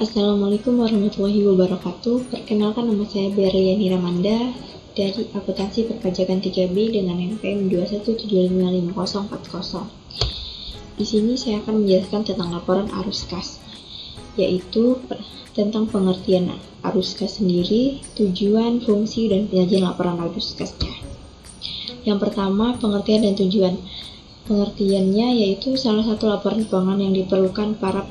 Assalamualaikum warahmatullahi wabarakatuh. Perkenalkan, nama saya Berliani Ramanda dari Akuntansi Perpajakan 3B dengan NPM 217555040. Di sini saya akan menjelaskan tentang laporan arus kas, yaitu tentang pengertian arus kas sendiri, tujuan, fungsi, dan penyajian laporan arus kasnya. Yang pertama, pengertian dan tujuan. Pengertiannya yaitu salah satu laporan keuangan yang diperlukan para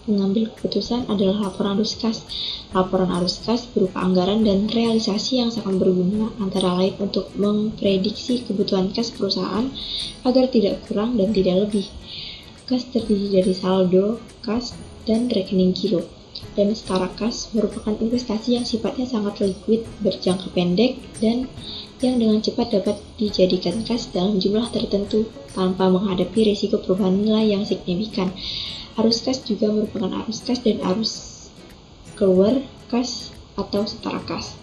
pengambil keputusan adalah laporan arus kas. Laporan arus kas berupa anggaran dan realisasi yang sangat berguna, antara lain untuk memprediksi kebutuhan kas perusahaan agar tidak kurang dan tidak lebih. Kas terdiri dari saldo kas dan rekening giro. Dan setara kas merupakan investasi yang sifatnya sangat liquid, berjangka pendek, dan yang dengan cepat dapat dijadikan kas dalam jumlah tertentu tanpa menghadapi risiko perubahan nilai yang signifikan. Arus kas juga merupakan arus kas dan arus keluar kas atau setara kas.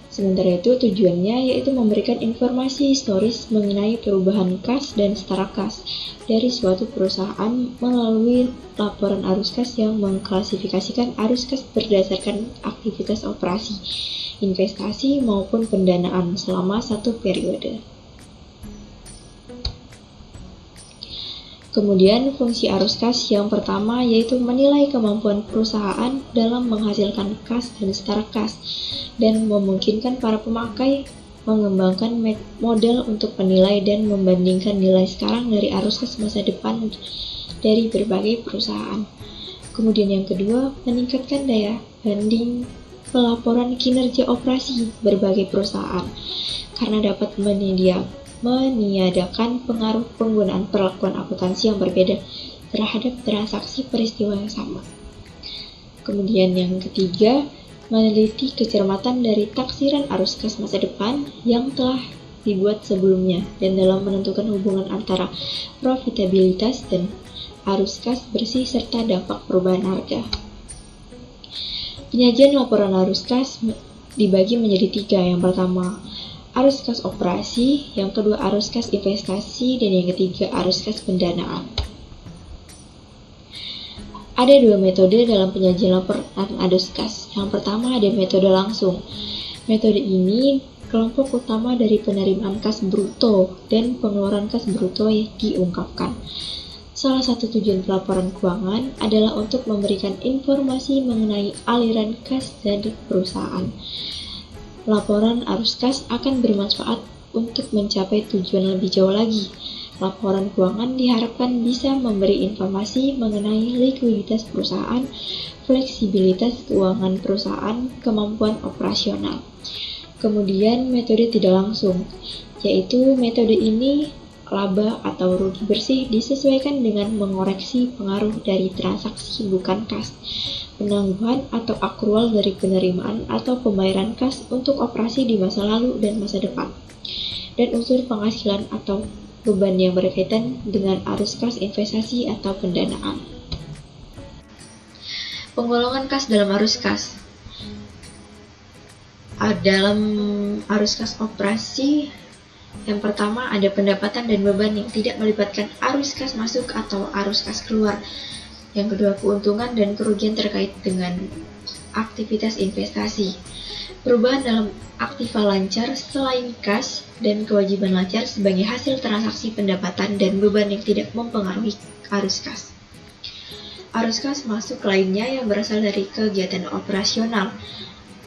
Sementara itu, tujuannya yaitu memberikan informasi historis mengenai perubahan kas dan setara kas dari suatu perusahaan melalui laporan arus kas yang mengklasifikasikan arus kas berdasarkan aktivitas operasi, investasi maupun pendanaan selama satu periode. Kemudian fungsi arus kas yang pertama yaitu menilai kemampuan perusahaan dalam menghasilkan kas dan setara kas dan memungkinkan para pemakai mengembangkan model untuk menilai dan membandingkan nilai sekarang dari arus kas masa depan dari berbagai perusahaan. Kemudian yang kedua, meningkatkan daya banding pelaporan kinerja operasi berbagai perusahaan karena dapat meniadakan pengaruh penggunaan perlakuan akuntansi yang berbeda terhadap transaksi peristiwa yang sama. Kemudian yang ketiga, meneliti kecermatan dari taksiran arus kas masa depan yang telah dibuat sebelumnya dan dalam menentukan hubungan antara profitabilitas dan arus kas bersih serta dampak perubahan harga. Penyajian laporan arus kas dibagi menjadi tiga. Yang pertama, arus kas operasi, yang kedua arus kas investasi, dan yang ketiga arus kas pendanaan. Ada dua metode dalam penyajian laporan arus kas. Yang pertama ada metode langsung. Metode ini kelompok utama dari penerimaan kas bruto dan pengeluaran kas bruto yang diungkapkan. Salah satu tujuan pelaporan keuangan adalah untuk memberikan informasi mengenai aliran kas dari perusahaan. Laporan arus kas akan bermanfaat untuk mencapai tujuan lebih jauh lagi. Laporan keuangan diharapkan bisa memberi informasi mengenai likuiditas perusahaan, fleksibilitas keuangan perusahaan, kemampuan operasional. Kemudian metode tidak langsung, yaitu metode ini laba atau rugi bersih disesuaikan dengan mengoreksi pengaruh dari transaksi bukan kas, penangguhan atau akrual dari penerimaan atau pembayaran kas untuk operasi di masa lalu dan masa depan, dan unsur penghasilan atau beban yang berkaitan dengan arus kas investasi atau pendanaan. Penggolongan kas dalam arus kas. Dalam arus kas operasi, yang pertama ada pendapatan dan beban yang tidak melibatkan arus kas masuk atau arus kas keluar. Yang kedua, keuntungan dan kerugian terkait dengan aktivitas investasi. Perubahan dalam aktiva lancar selain kas dan kewajiban lancar sebagai hasil transaksi pendapatan dan beban yang tidak mempengaruhi arus kas. Arus kas masuk lainnya yang berasal dari kegiatan operasional,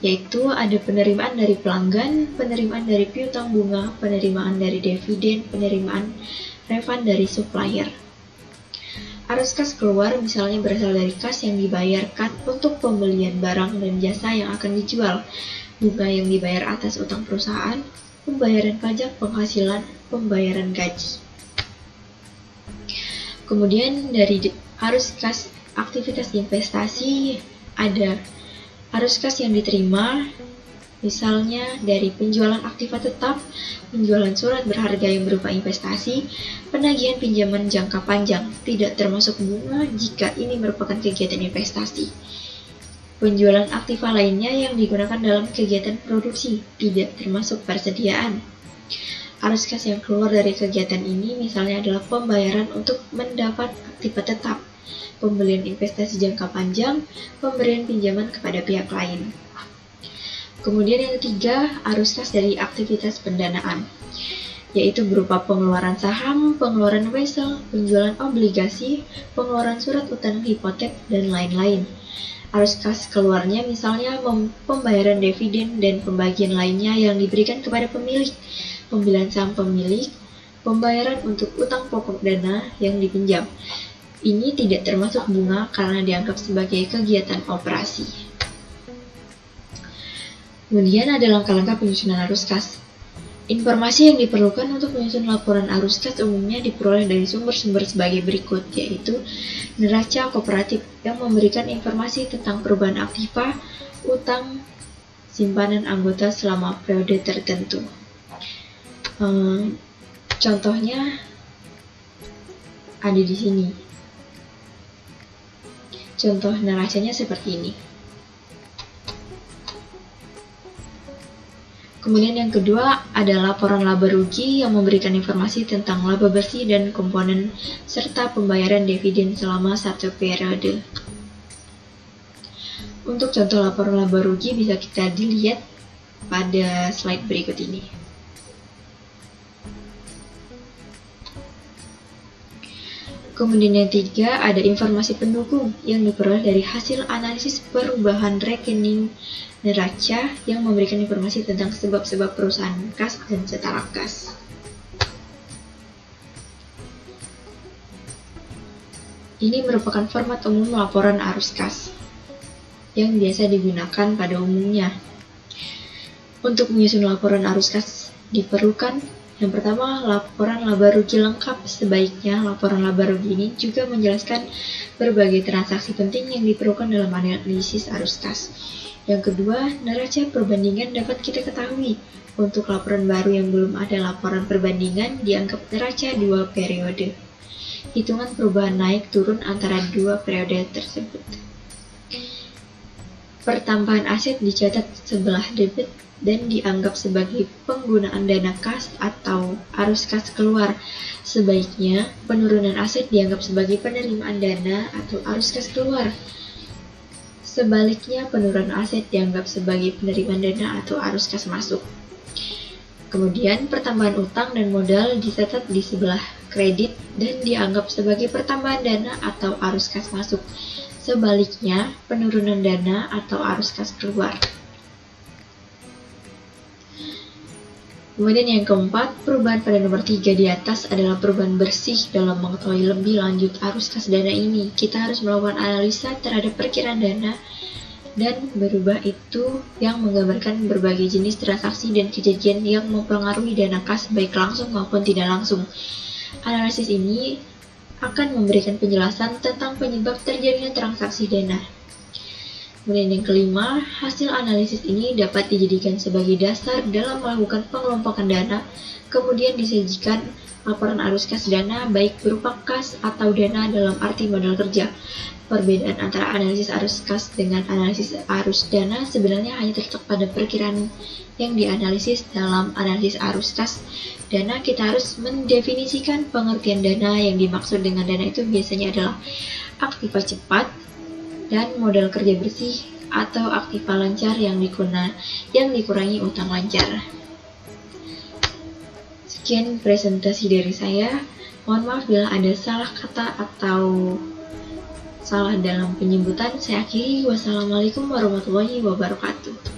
yaitu ada penerimaan dari pelanggan, penerimaan dari piutang bunga, penerimaan dari dividen, penerimaan refund dari supplier. Arus kas keluar misalnya berasal dari kas yang dibayarkan untuk pembelian barang dan jasa yang akan dijual, bunga yang dibayar atas utang perusahaan, pembayaran pajak penghasilan, pembayaran gaji. Kemudian dari arus kas aktivitas investasi ada arus kas yang diterima, misalnya dari penjualan aktiva tetap, penjualan surat berharga yang berupa investasi, penagihan pinjaman jangka panjang, tidak termasuk bunga jika ini merupakan kegiatan investasi. Penjualan aktiva lainnya yang digunakan dalam kegiatan produksi, tidak termasuk persediaan. Arus kas yang keluar dari kegiatan ini misalnya adalah pembayaran untuk mendapat aktiva tetap, pembelian investasi jangka panjang, pemberian pinjaman kepada pihak lain. Kemudian yang ketiga, arus kas dari aktivitas pendanaan, yaitu berupa pengeluaran saham, pengeluaran wesel, penjualan obligasi, pengeluaran surat utang hipotek, dan lain-lain. Arus kas keluarnya misalnya pembayaran dividen dan pembagian lainnya yang diberikan kepada pemilik, pembelian saham pemilik, pembayaran untuk utang pokok dana yang dipinjam. Ini tidak termasuk bunga karena dianggap sebagai kegiatan operasi. Kemudian ada langkah-langkah penyusunan arus kas. Informasi yang diperlukan untuk menyusun laporan arus kas umumnya diperoleh dari sumber-sumber sebagai berikut, yaitu neraca kooperatif yang memberikan informasi tentang perubahan aktiva, utang, simpanan anggota selama periode tertentu. Contohnya ada di sini. Contoh neracanya seperti ini. Kemudian yang kedua ada laporan laba rugi yang memberikan informasi tentang laba bersih dan komponen serta pembayaran dividen selama satu periode. Untuk contoh laporan laba rugi bisa kita dilihat pada slide berikut ini. Kemudian yang ketiga ada informasi pendukung yang diperoleh dari hasil analisis perubahan rekening neraca yang memberikan informasi tentang sebab-sebab perusahaan kas dan setara kas. Ini merupakan format umum laporan arus kas yang biasa digunakan pada umumnya. Untuk menyusun laporan arus kas diperlukan yang pertama, laporan laba rugi lengkap. Sebaiknya laporan laba rugi ini juga menjelaskan berbagai transaksi penting yang diperlukan dalam analisis arus kas. Yang kedua, neraca perbandingan dapat kita ketahui. Untuk laporan baru yang belum ada laporan perbandingan dianggap neraca dua periode. Hitungan perubahan naik turun antara dua periode tersebut. Pertambahan aset dicatat sebelah debit dan dianggap sebagai penggunaan dana kas atau arus kas keluar. Sebaiknya penurunan aset dianggap sebagai penerimaan dana atau arus kas keluar. Sebaliknya penurunan aset dianggap sebagai penerimaan dana atau arus kas masuk. Kemudian pertambahan utang dan modal dicatat di sebelah kredit dan dianggap sebagai pertambahan dana atau arus kas masuk. Sebaliknya penurunan dana atau arus kas keluar. Kemudian yang keempat, perubahan pada nomor 3 di atas adalah perubahan bersih. Dalam mengetahui lebih lanjut arus kas dana ini, kita harus melakukan analisa terhadap perkiraan dana dan berubah itu yang menggambarkan berbagai jenis transaksi dan kejadian yang mempengaruhi dana kas baik langsung maupun tidak langsung. Analisis ini akan memberikan penjelasan tentang penyebab terjadinya transaksi dana. Kemudian yang kelima, hasil analisis ini dapat dijadikan sebagai dasar dalam melakukan pengelompokan dana, kemudian disajikan laporan arus kas dana baik berupa kas atau dana dalam arti modal kerja. Perbedaan antara analisis arus kas dengan analisis arus dana sebenarnya hanya terletak pada perkiraan yang dianalisis. Dalam analisis arus kas dana, kita harus mendefinisikan pengertian dana. Yang dimaksud dengan dana itu biasanya adalah aktiva cepat dan modal kerja bersih atau aktiva lancar yang dikurangi utang lancar. Sekian presentasi dari saya. Mohon maaf bila ada salah kata atau salah dalam penyebutan. Saya akhiri. Wassalamualaikum warahmatullahi wabarakatuh.